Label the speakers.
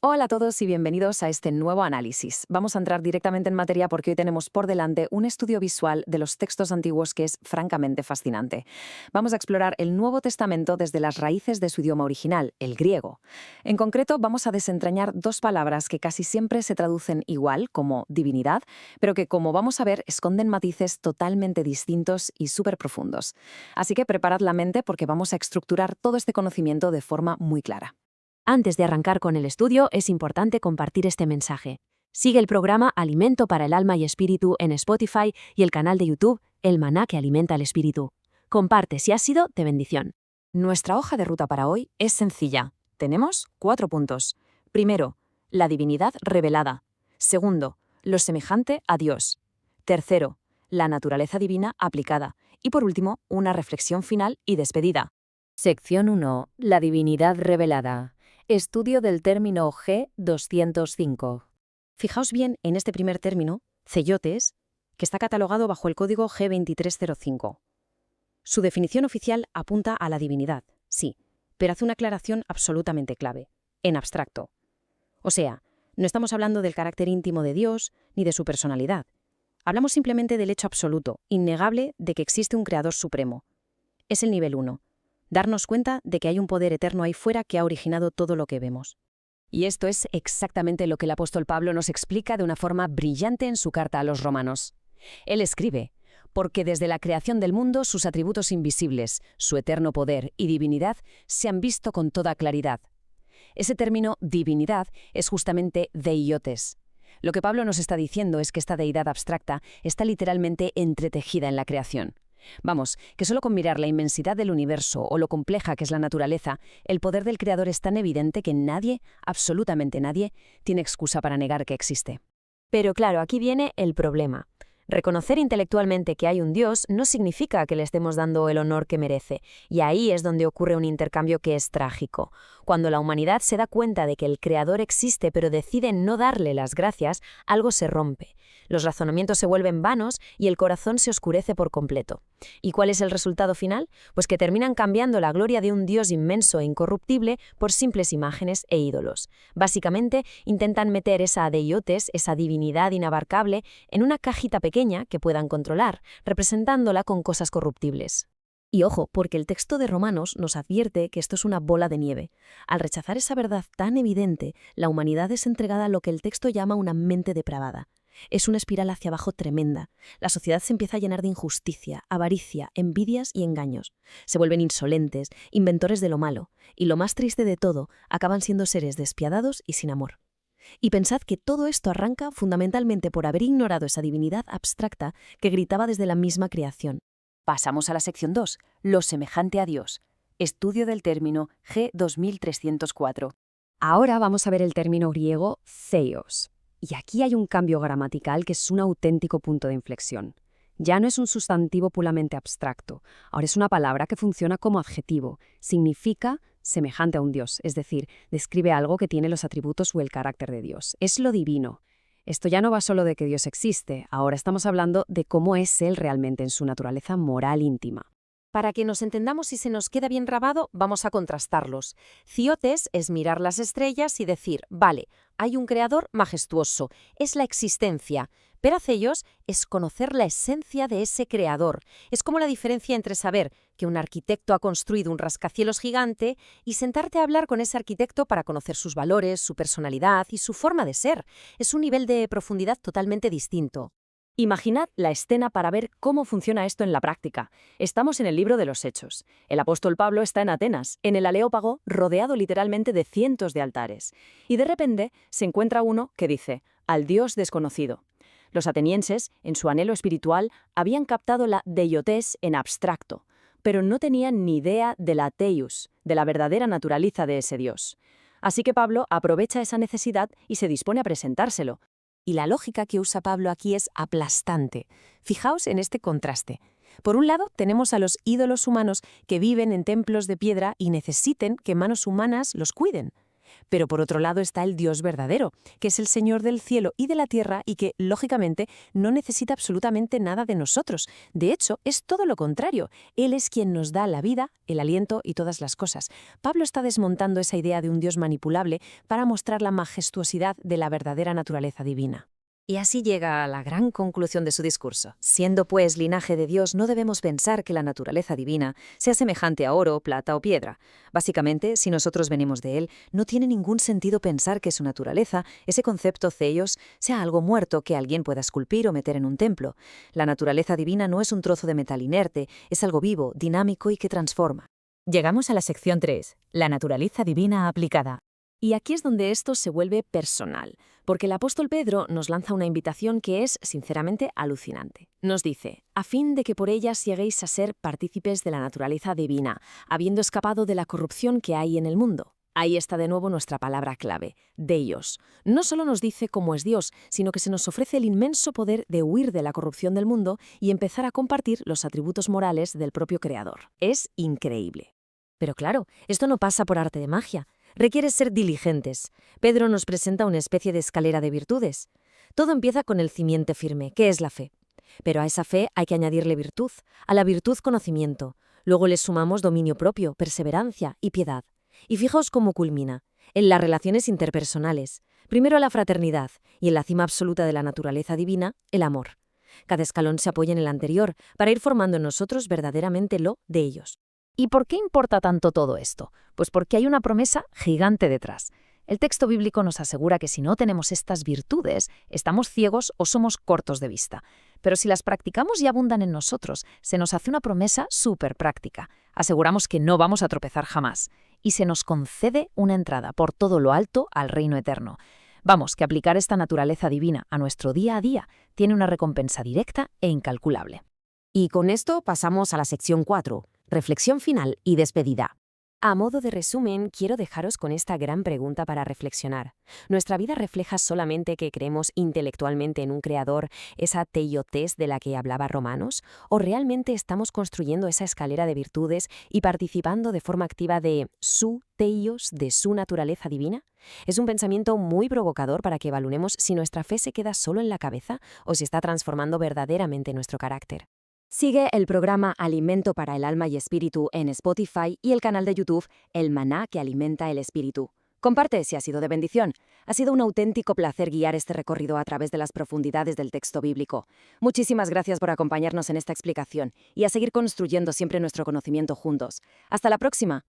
Speaker 1: Hola a todos y bienvenidos a este nuevo análisis. Vamos a entrar directamente en materia porque hoy tenemos por delante un estudio visual de los textos antiguos que es francamente fascinante. Vamos a explorar el Nuevo Testamento desde las raíces de su idioma original, el griego. En concreto, vamos a desentrañar dos palabras que casi siempre se traducen igual, como divinidad, pero que, como vamos a ver, esconden matices totalmente distintos y súper profundos. Así que preparad la mente porque vamos a estructurar todo este conocimiento de forma muy clara.
Speaker 2: Antes de arrancar con el estudio, es importante compartir este mensaje. Sigue el programa Alimento para el Alma y Espíritu en Spotify y el canal de YouTube El Maná que Alimenta el Espíritu. Comparte si ha sido de bendición.
Speaker 1: Nuestra hoja de ruta para hoy es sencilla. Tenemos 4 puntos. Primero, la divinidad revelada. Segundo, lo semejante a Dios. Tercero, la naturaleza divina aplicada. Y por último, una reflexión final y despedida.
Speaker 2: Sección 1. La divinidad revelada. Estudio del término G205.
Speaker 3: Fijaos bien en este primer término, ceiotes, que está catalogado bajo el código G2305. Su definición oficial apunta a la divinidad, sí, pero hace una aclaración absolutamente clave, en abstracto. O sea, no estamos hablando del carácter íntimo de Dios ni de su personalidad. Hablamos simplemente del hecho absoluto, innegable, de que existe un creador supremo. Es el nivel 1. Darnos cuenta de que hay un poder eterno ahí fuera que ha originado todo lo que vemos.
Speaker 2: Y esto es exactamente lo que el apóstol Pablo nos explica de una forma brillante en su carta a los romanos. Él escribe: porque desde la creación del mundo sus atributos invisibles, su eterno poder y divinidad se han visto con toda claridad. Ese término divinidad es justamente deiotes. Lo que Pablo nos está diciendo es que esta deidad abstracta está literalmente entretejida en la creación. Vamos, que solo con mirar la inmensidad del universo o lo compleja que es la naturaleza, el poder del Creador es tan evidente que nadie, absolutamente nadie, tiene excusa para negar que existe.
Speaker 3: Pero claro, aquí viene el problema. Reconocer intelectualmente que hay un Dios no significa que le estemos dando el honor que merece, y ahí es donde ocurre un intercambio que es trágico. Cuando la humanidad se da cuenta de que el Creador existe pero decide no darle las gracias, algo se rompe. Los razonamientos se vuelven vanos y el corazón se oscurece por completo. ¿Y cuál es el resultado final? Pues que terminan cambiando la gloria de un Dios inmenso e incorruptible por simples imágenes e ídolos. Básicamente, intentan meter esa deiotes, esa divinidad inabarcable, en una cajita pequeña que puedan controlar, representándola con cosas corruptibles. Y ojo, porque el texto de Romanos nos advierte que esto es una bola de nieve. Al rechazar esa verdad tan evidente, la humanidad es entregada a lo que el texto llama una mente depravada. Es una espiral hacia abajo tremenda. La sociedad se empieza a llenar de injusticia, avaricia, envidias y engaños. Se vuelven insolentes, inventores de lo malo, y lo más triste de todo, acaban siendo seres despiadados y sin amor. Y pensad que todo esto arranca fundamentalmente por haber ignorado esa divinidad abstracta que gritaba desde la misma creación.
Speaker 1: Pasamos a la sección 2, lo semejante a Dios. Estudio del término G2304.
Speaker 2: Ahora vamos a ver el término griego theos. Y aquí hay un cambio gramatical que es un auténtico punto de inflexión. Ya no es un sustantivo puramente abstracto, ahora es una palabra que funciona como adjetivo. Significa semejante a un Dios, es decir, describe algo que tiene los atributos o el carácter de Dios. Es lo divino. Esto ya no va solo de que Dios existe, ahora estamos hablando de cómo es Él realmente en su naturaleza moral íntima.
Speaker 3: Para que nos entendamos y se nos queda bien grabado, vamos a contrastarlos. Ciotes es mirar las estrellas y decir, vale, hay un creador majestuoso, es la existencia. Pero Theos es conocer la esencia de ese creador. Es como la diferencia entre saber que un arquitecto ha construido un rascacielos gigante y sentarte a hablar con ese arquitecto para conocer sus valores, su personalidad y su forma de ser. Es un nivel de profundidad totalmente distinto.
Speaker 2: Imaginad la escena para ver cómo funciona esto en la práctica. Estamos en el libro de los Hechos. El apóstol Pablo está en Atenas, en el Areópago, rodeado literalmente de cientos de altares. Y de repente se encuentra uno que dice, al Dios desconocido. Los atenienses, en su anhelo espiritual, habían captado la deiotes en abstracto, pero no tenían ni idea de la theos, de la verdadera naturaleza de ese Dios. Así que Pablo aprovecha esa necesidad y se dispone a presentárselo.
Speaker 3: Y la lógica que usa Pablo aquí es aplastante. Fijaos en este contraste. Por un lado, tenemos a los ídolos humanos que viven en templos de piedra y necesiten que manos humanas los cuiden.
Speaker 4: Pero por otro lado está el Dios verdadero, que es el Señor del cielo y de la tierra y que, lógicamente, no necesita absolutamente nada de nosotros. De hecho, es todo lo contrario. Él es quien nos da la vida, el aliento y todas las cosas. Pablo está desmontando esa idea de un Dios manipulable para mostrar la majestuosidad de la verdadera naturaleza divina.
Speaker 1: Y así llega a la gran conclusión de su discurso. Siendo pues linaje de Dios, no debemos pensar que la naturaleza divina sea semejante a oro, plata o piedra. Básicamente, si nosotros venimos de Él, no tiene ningún sentido pensar que su naturaleza, ese concepto theos, sea algo muerto que alguien pueda esculpir o meter en un templo. La naturaleza divina no es un trozo de metal inerte, es algo vivo, dinámico y que transforma.
Speaker 3: Llegamos a la sección 3, la naturaleza divina aplicada.
Speaker 4: Y aquí es donde esto se vuelve personal, porque el apóstol Pedro nos lanza una invitación que es, sinceramente, alucinante. Nos dice, a fin de que por ellas lleguéis a ser partícipes de la naturaleza divina, habiendo escapado de la corrupción que hay en el mundo. Ahí está de nuevo nuestra palabra clave, Deios. No solo nos dice cómo es Dios, sino que se nos ofrece el inmenso poder de huir de la corrupción del mundo y empezar a compartir los atributos morales del propio Creador. Es increíble.
Speaker 3: Pero claro, esto no pasa por arte de magia. Requiere ser diligentes. Pedro nos presenta una especie de escalera de virtudes. Todo empieza con el cimiento firme, que es la fe. Pero a esa fe hay que añadirle virtud, a la virtud conocimiento. Luego le sumamos dominio propio, perseverancia y piedad. Y fijaos cómo culmina, en las relaciones interpersonales. Primero la fraternidad y en la cima absoluta de la naturaleza divina, el amor. Cada escalón se apoya en el anterior para ir formando en nosotros verdaderamente lo de ellos.
Speaker 2: ¿Y por qué importa tanto todo esto? Pues porque hay una promesa gigante detrás. El texto bíblico nos asegura que si no tenemos estas virtudes, estamos ciegos o somos cortos de vista. Pero si las practicamos y abundan en nosotros, se nos hace una promesa súper práctica. Aseguramos que no vamos a tropezar jamás. Y se nos concede una entrada por todo lo alto al reino eterno. Vamos, que aplicar esta naturaleza divina a nuestro día a día tiene una recompensa directa e incalculable.
Speaker 1: Y con esto pasamos a la sección 4, reflexión final y despedida.
Speaker 4: A modo de resumen, quiero dejaros con esta gran pregunta para reflexionar. ¿Nuestra vida refleja solamente que creemos intelectualmente en un creador, esa teiotes de la que hablaba Romanos? ¿O realmente estamos construyendo esa escalera de virtudes y participando de forma activa de su teios, de su naturaleza divina? Es un pensamiento muy provocador para que evaluemos si nuestra fe se queda solo en la cabeza o si está transformando verdaderamente nuestro carácter.
Speaker 1: Sigue el programa Alimento para el Alma y Espíritu en Spotify y el canal de YouTube El Maná que Alimenta el Espíritu. Comparte si ha sido de bendición. Ha sido un auténtico placer guiar este recorrido a través de las profundidades del texto bíblico. Muchísimas gracias por acompañarnos en esta explicación y a seguir construyendo siempre nuestro conocimiento juntos. Hasta la próxima.